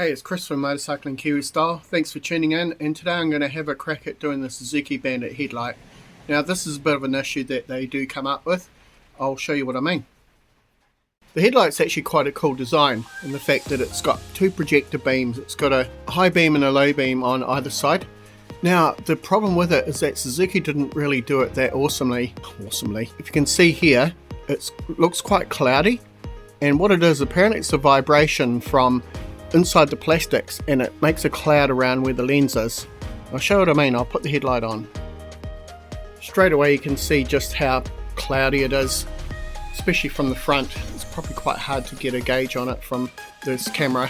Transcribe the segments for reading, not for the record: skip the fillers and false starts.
Hey, it's Chris from Motorcycling Kiwi Style. Thanks for tuning in, and today I'm going to have a crack at doing the Suzuki Bandit headlight. Now this is a bit of an issue that they do come up with. I'll show you what I mean. The headlight's actually quite a cool design in the fact that it's got two projector beams. It's got a high beam and a low beam on either side. Now the problem with it is that Suzuki didn't really do it that awesomely. If you can see here, it looks quite cloudy, and what it is, apparently it's a vibration from inside the plastics and it makes a cloud around where the lens is. I'll show you what I mean. I'll put the headlight on. Straight away you can see just how cloudy it is, especially from the front. It's probably quite hard to get a gauge on it from this camera.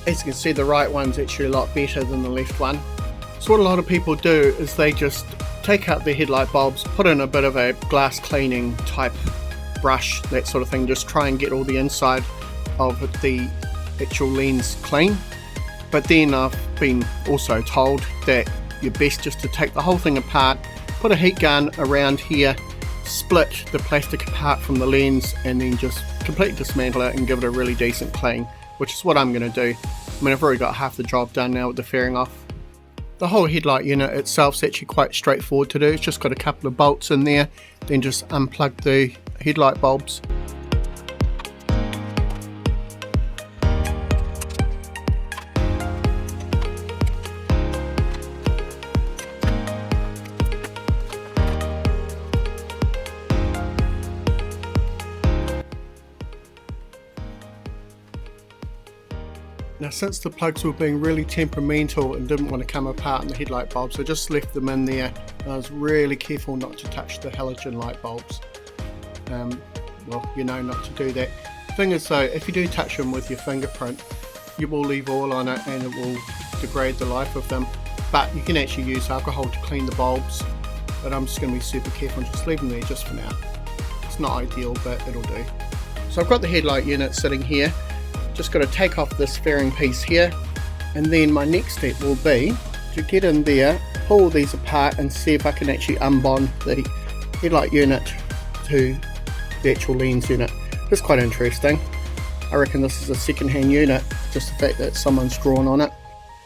As you can see, the right one's actually a lot better than the left one. So what a lot of people do is they just take out their headlight bulbs, put in a bit of a glass cleaning type brush, that sort of thing, just try and get all the inside of the actual lens clean. But then I've been also told that you're best just to take the whole thing apart, put a heat gun around here, split the plastic apart from the lens, and then just completely dismantle it and give it a really decent clean, which is what I'm going to do. I mean, I've already got half the job done now with the fairing off. The whole headlight unit itself is actually quite straightforward to do. It's just got a couple of bolts in there, then just unplug the headlight bulbs. Now, since the plugs were being really temperamental and didn't want to come apart in the headlight bulbs, I just left them in there, and I was really careful not to touch the halogen light bulbs. Well, you know not to do that. Thing is though, if you do touch them with your fingerprint, you will leave oil on it and it will degrade the life of them. But you can actually use alcohol to clean the bulbs, but I'm just going to be super careful and just leave them there just for now. It's not ideal, but it'll do. So I've got the headlight unit sitting here. Just got to take off this fairing piece here, and then my next step will be to get in there, pull these apart and see if I can actually unbond the headlight unit to the actual lens unit. It's quite interesting. I reckon this is a second-hand unit, just the fact that someone's drawn on it.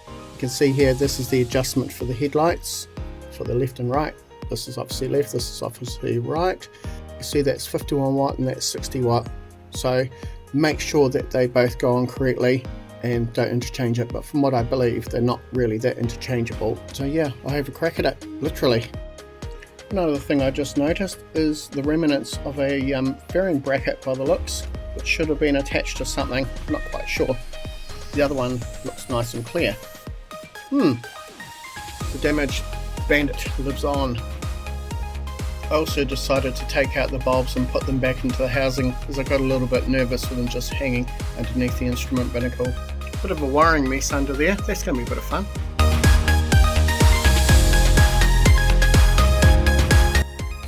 You can see here, this is the adjustment for the headlights for the left and right. This is obviously left, this is obviously right. You see that's 51 watt and that's 60 watt. So make sure that they both go on correctly and don't interchange it, but from what I believe they're not really that interchangeable. So yeah, I'll have a crack at it, literally. Another thing I just noticed is the remnants of a fairing bracket by the looks, which should have been attached to something, I'm not quite sure. The other one looks nice and clear. The damaged Bandit lives on. I also decided to take out the bulbs and put them back into the housing because I got a little bit nervous with them just hanging underneath the instrument binnacle. Bit of a wiring mess under there, that's going to be a bit of fun.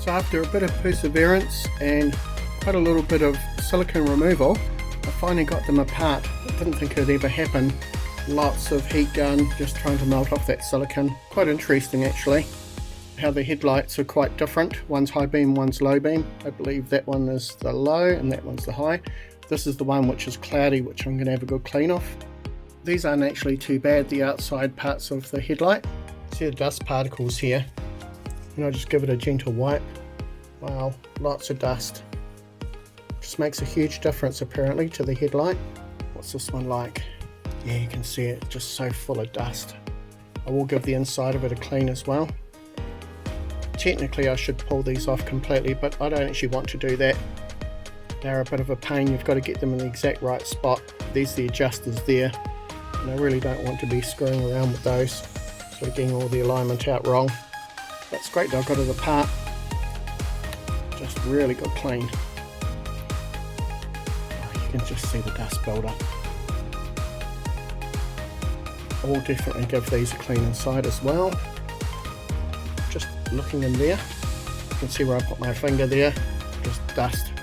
So after a bit of perseverance and quite a little bit of silicone removal, I finally got them apart. I didn't think it would ever happen. Lots of heat gun just trying to melt off that silicone. Quite interesting actually, how the headlights are quite different. One's high beam, one's low beam. I believe that one is the low and that one's the high. This is the one which is cloudy, which I'm going to have a good clean off. These aren't actually too bad, the outside parts of the headlight. See the dust particles here, and I'll just give it a gentle wipe. Wow, lots of dust. Just makes a huge difference apparently to the headlight. What's this one like? Yeah, you can see it, just so full of dust. I will give the inside of it a clean as well. Technically I should pull these off completely, but I don't actually want to do that. They're a bit of a pain, you've got to get them in the exact right spot. These are the adjusters there, and I really don't want to be screwing around with those, sort of getting all the alignment out wrong. That's great though, I got it apart. Just really good clean. Oh, you can just see the dust build up. I will definitely give these a clean inside as well. Just looking in there, you can see where I put my finger there, just dust.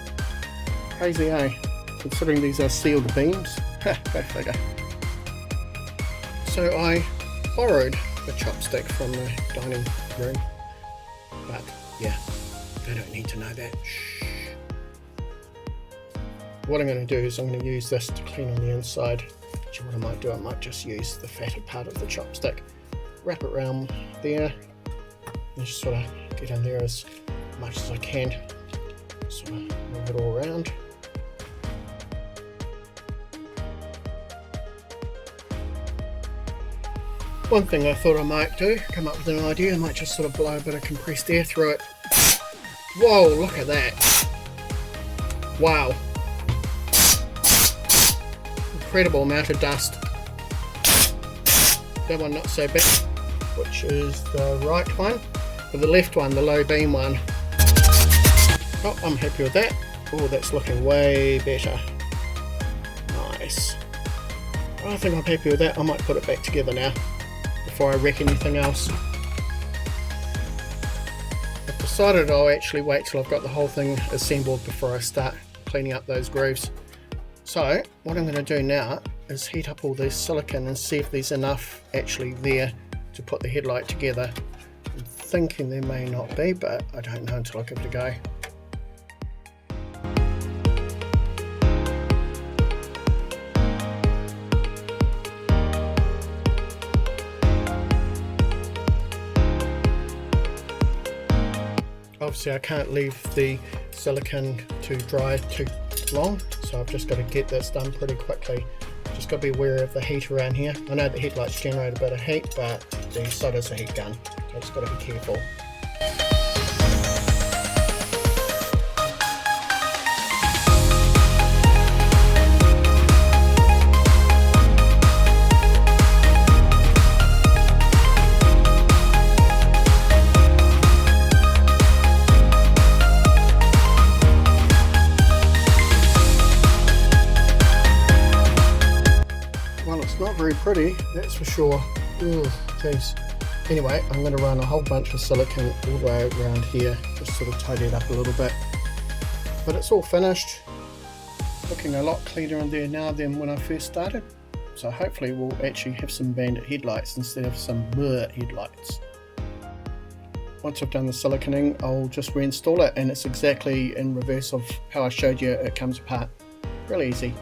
Crazy, eh? Considering these are sealed beams. Go figure. So I borrowed a chopstick from the dining room, but yeah, they don't need to know that. Shh. What I'm going to do is I'm going to use this to clean on the inside. Actually, what I might do, I might just use the fatter part of the chopstick, wrap it around there, and just sort of get in there as much as I can. Sort of move it all around. One thing I thought I might do, come up with an idea, I might just sort of blow a bit of compressed air through it. Whoa, look at that. Wow. Incredible amount of dust. That one not so bad, which is the right one. But the left one, the low beam one. Oh, I'm happy with that. Oh, that's looking way better. Nice. I think I'm happy with that. I might put it back together now before I wreck anything else. I've decided I'll actually wait till I've got the whole thing assembled before I start cleaning up those grooves. So what I'm going to do now is heat up all this silicone and see if there's enough actually there to put the headlight together. I'm thinking there may not be, but I don't know until I give it a go. Obviously I can't leave the silicone to dry too long, so I've just got to get this done pretty quickly. Just got to be aware of the heat around here. I know the headlights generate a bit of heat, but so does a heat gun, so just got to be careful. Not very pretty, that's for sure. Jeez. Anyway, I'm going to run a whole bunch of silicone all the way around here, just sort of tidy it up a little bit. But it's all finished. Looking a lot cleaner in there now than when I first started. So hopefully we'll actually have some Bandit headlights instead of some blur headlights. Once I've done the siliconing, I'll just reinstall it, and it's exactly in reverse of how I showed you it comes apart. Really easy.